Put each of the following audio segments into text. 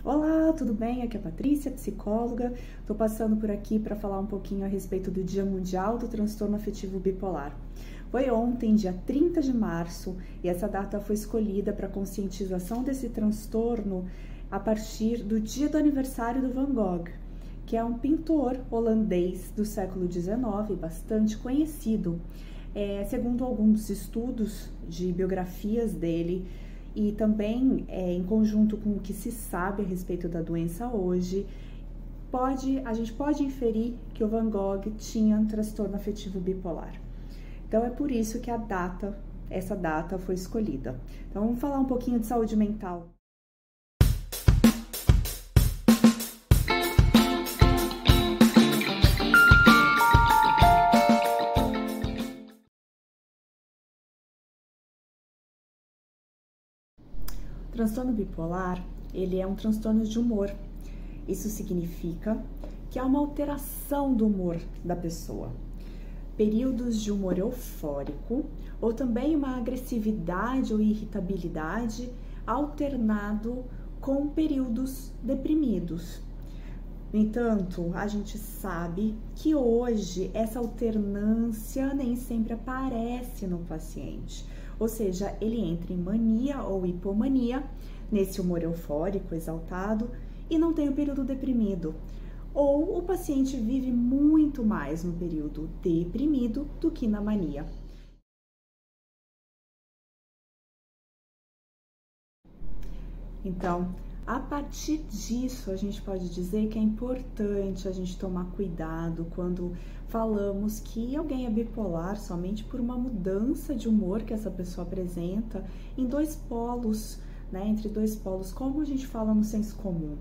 Olá, tudo bem? Aqui é a Patrícia, psicóloga. Estou passando por aqui para falar um pouquinho a respeito do Dia Mundial do Transtorno Afetivo Bipolar. Foi ontem, dia 30 de março, e essa data foi escolhida para conscientização desse transtorno a partir do dia do aniversário do Van Gogh, que é um pintor holandês do século XIX, bastante conhecido. Segundo alguns estudos de biografias dele, e também, em conjunto com o que se sabe a respeito da doença hoje, a gente pode inferir que o Van Gogh tinha um transtorno afetivo bipolar. Então é por isso que essa data foi escolhida. Então vamos falar um pouquinho de saúde mental. O transtorno bipolar, ele é um transtorno de humor. Isso significa que há uma alteração do humor da pessoa. Períodos de humor eufórico ou também uma agressividade ou irritabilidade alternado com períodos deprimidos. No entanto, a gente sabe que hoje essa alternância nem sempre aparece no paciente. Ou seja, ele entra em mania ou hipomania, nesse humor eufórico, exaltado, e não tem o período deprimido. Ou o paciente vive muito mais no período deprimido do que na mania. Então, a partir disso, a gente pode dizer que é importante a gente tomar cuidado quando falamos que alguém é bipolar somente por uma mudança de humor que essa pessoa apresenta em dois polos, né? Entre dois polos, como a gente fala no senso comum.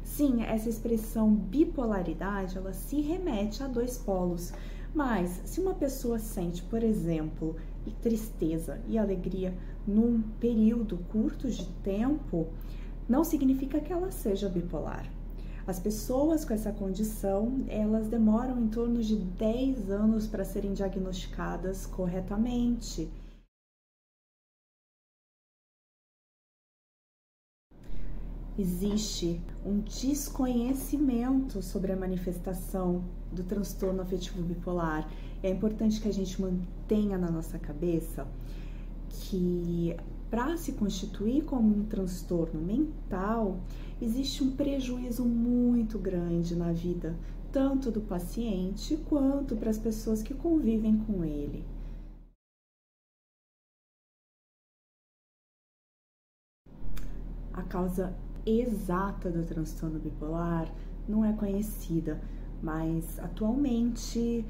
Sim, essa expressão bipolaridade, ela se remete a dois polos, mas se uma pessoa sente, por exemplo, tristeza e alegria num período curto de tempo, não significa que ela seja bipolar. As pessoas com essa condição, elas demoram em torno de 10 anos para serem diagnosticadas corretamente. Existe um desconhecimento sobre a manifestação do transtorno afetivo bipolar. É importante que a gente mantenha na nossa cabeça que para se constituir como um transtorno mental, existe um prejuízo muito grande na vida, tanto do paciente quanto para as pessoas que convivem com ele. A causa exata do transtorno bipolar não é conhecida, mas atualmente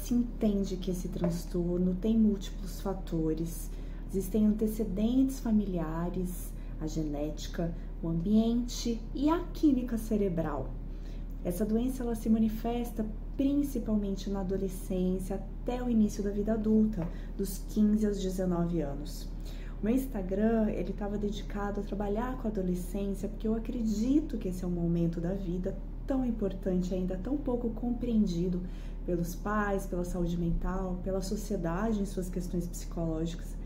se entende que esse transtorno tem múltiplos fatores. Existem antecedentes familiares, a genética, o ambiente e a química cerebral. Essa doença ela se manifesta principalmente na adolescência até o início da vida adulta, dos 15 aos 19 anos. O meu Instagram, ele estava dedicado a trabalhar com a adolescência, porque eu acredito que esse é um momento da vida tão importante, ainda tão pouco compreendido pelos pais, pela saúde mental, pela sociedade em suas questões psicológicas.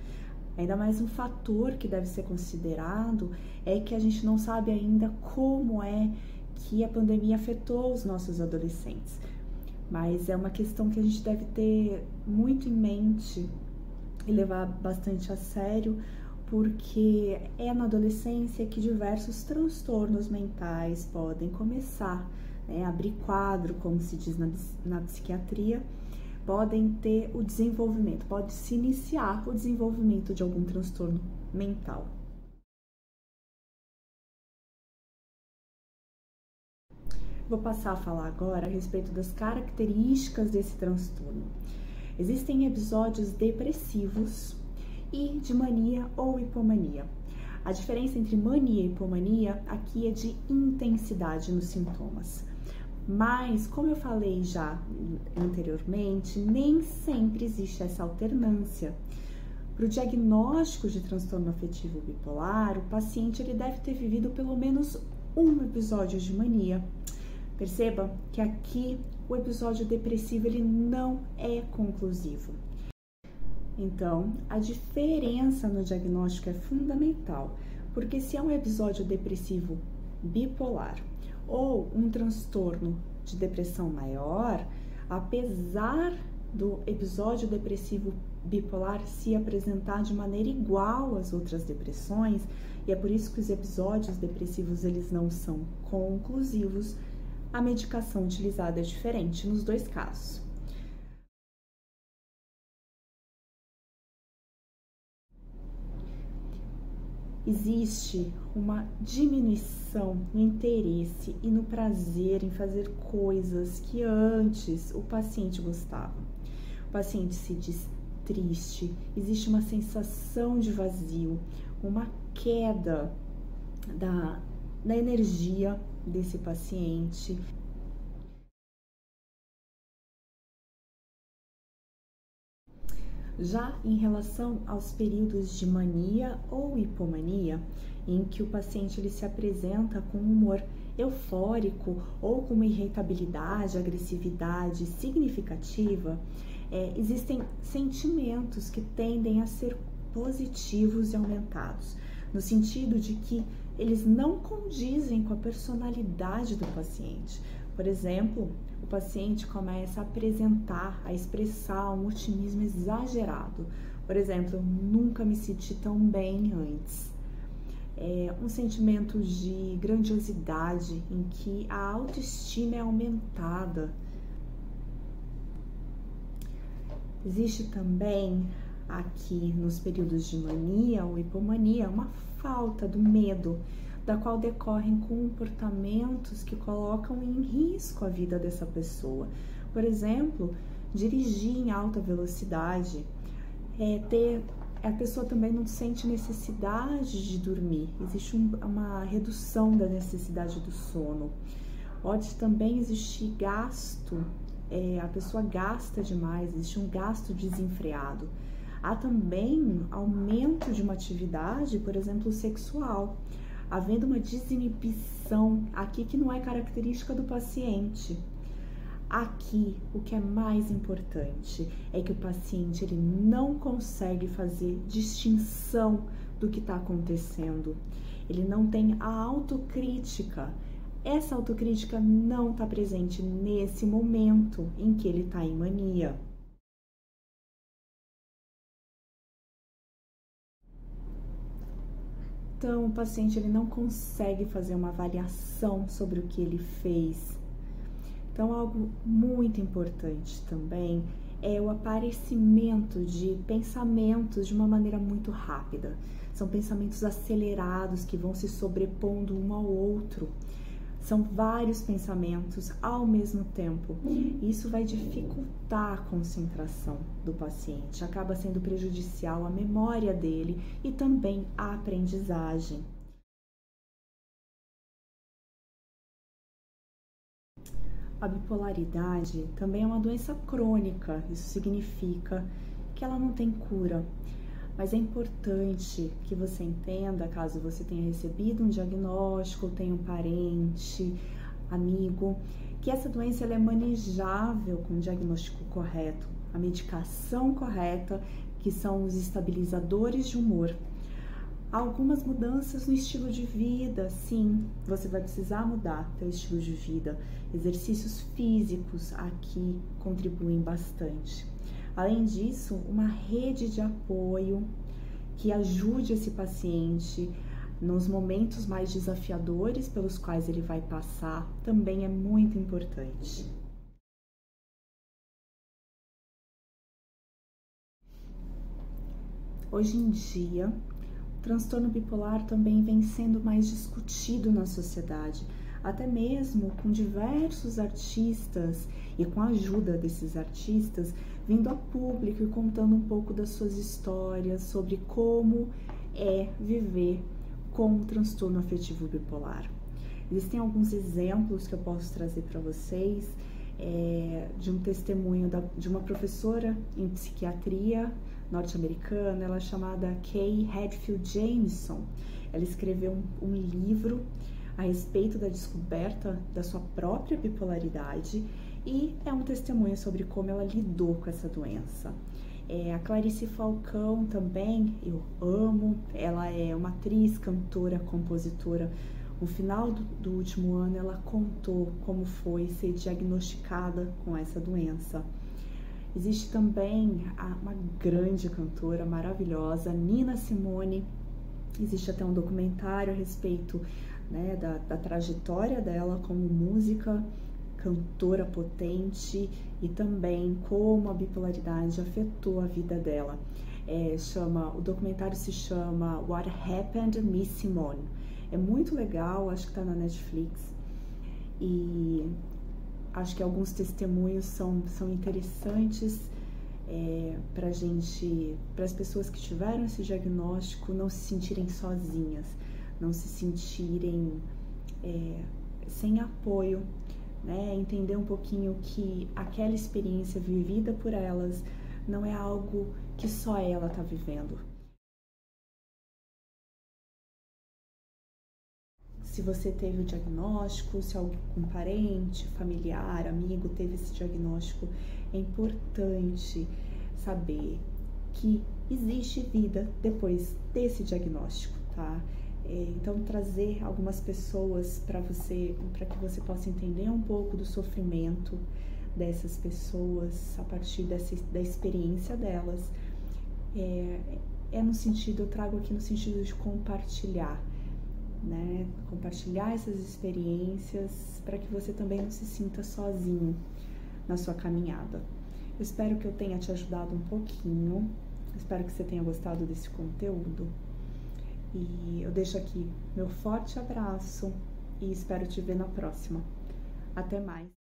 Ainda mais um fator que deve ser considerado é que a gente não sabe ainda como é que a pandemia afetou os nossos adolescentes. Mas é uma questão que a gente deve ter muito em mente e levar bastante a sério, porque é na adolescência que diversos transtornos mentais podem começar, né, abrir quadro, como se diz na psiquiatria, podem ter o desenvolvimento, pode se iniciar o desenvolvimento de algum transtorno mental. Vou passar a falar agora a respeito das características desse transtorno. Existem episódios depressivos e de mania ou hipomania. A diferença entre mania e hipomania aqui é de intensidade nos sintomas. Mas, como eu falei já anteriormente, nem sempre existe essa alternância. Para o diagnóstico de transtorno afetivo bipolar, o paciente ele deve ter vivido pelo menos um episódio de mania. Perceba que aqui o episódio depressivo ele não é conclusivo. Então, a diferença no diagnóstico é fundamental, porque se é um episódio depressivo bipolar ou um transtorno de depressão maior, apesar do episódio depressivo bipolar se apresentar de maneira igual às outras depressões, e é por isso que os episódios depressivos eles não são conclusivos, a medicação utilizada é diferente nos dois casos. Existe uma diminuição no interesse e no prazer em fazer coisas que antes o paciente gostava. O paciente se diz triste, existe uma sensação de vazio, uma queda da energia desse paciente. Já em relação aos períodos de mania ou hipomania, em que o paciente ele se apresenta com um humor eufórico ou com uma irritabilidade, agressividade significativa, existem sentimentos que tendem a ser positivos e aumentados, no sentido de que eles não condizem com a personalidade do paciente. Por exemplo, o paciente começa a apresentar, a expressar um otimismo exagerado. Por exemplo, eu nunca me senti tão bem antes. Um sentimento de grandiosidade em que a autoestima é aumentada. Existe também aqui nos períodos de mania ou hipomania uma falta do medo, da qual decorrem comportamentos que colocam em risco a vida dessa pessoa. Por exemplo, dirigir em alta velocidade, a pessoa também não sente necessidade de dormir, existe uma redução da necessidade do sono. Pode também existir gasto, a pessoa gasta demais, existe um gasto desenfreado. Há também aumento de uma atividade, por exemplo, sexual, havendo uma desinibição aqui que não é característica do paciente. Aqui, o que é mais importante é que o paciente ele não consegue fazer distinção do que está acontecendo. Ele não tem a autocrítica. Essa autocrítica não está presente nesse momento em que ele está em mania. Então, o paciente ele não consegue fazer uma avaliação sobre o que ele fez. Então, algo muito importante também é o aparecimento de pensamentos de uma maneira muito rápida. São pensamentos acelerados que vão se sobrepondo um ao outro. São vários pensamentos ao mesmo tempo. Isso vai dificultar a concentração do paciente, acaba sendo prejudicial à memória dele e também à aprendizagem. A bipolaridade também é uma doença crônica, isso significa que ela não tem cura. Mas é importante que você entenda, caso você tenha recebido um diagnóstico, tenha um parente, amigo, que essa doença ela é manejável com o diagnóstico correto, a medicação correta, que são os estabilizadores de humor. Há algumas mudanças no estilo de vida, sim, você vai precisar mudar seu estilo de vida. Exercícios físicos aqui contribuem bastante. Além disso, uma rede de apoio que ajude esse paciente nos momentos mais desafiadores pelos quais ele vai passar também é muito importante. Hoje em dia, o transtorno bipolar também vem sendo mais discutido na sociedade, até mesmo com diversos artistas e com a ajuda desses artistas vindo a público e contando um pouco das suas histórias sobre como é viver com o transtorno afetivo bipolar. Existem alguns exemplos que eu posso trazer para vocês de um testemunho de uma professora em psiquiatria norte-americana, ela é chamada Kay Hadfield Jamieson. Ela escreveu um livro a respeito da descoberta da sua própria bipolaridade e é um testemunho sobre como ela lidou com essa doença. A Clarice Falcão também, eu amo, ela é uma atriz, cantora, compositora No final do último ano, ela contou como foi ser diagnosticada com essa doença. Existe também uma grande cantora maravilhosa, Nina Simone. Existe até um documentário a respeito, né, da trajetória dela como música, cantora potente e também como a bipolaridade afetou a vida dela. O documentário se chama What Happened Miss Simone. É muito legal, acho que está na Netflix, e acho que alguns testemunhos são interessantes para as pessoas que tiveram esse diagnóstico não se sentirem sozinhas, não se sentirem sem apoio, né? Entender um pouquinho que aquela experiência vivida por elas não é algo que só ela está vivendo. Se você teve o diagnóstico, se algum parente, familiar, amigo teve esse diagnóstico, é importante saber que existe vida depois desse diagnóstico, tá? Então, trazer algumas pessoas para que você possa entender um pouco do sofrimento dessas pessoas a partir da experiência delas, eu trago aqui no sentido de compartilhar, né? Compartilhar essas experiências para que você também não se sinta sozinho na sua caminhada. Eu espero que eu tenha te ajudado um pouquinho, espero que você tenha gostado desse conteúdo. E eu deixo aqui meu forte abraço e espero te ver na próxima. Até mais!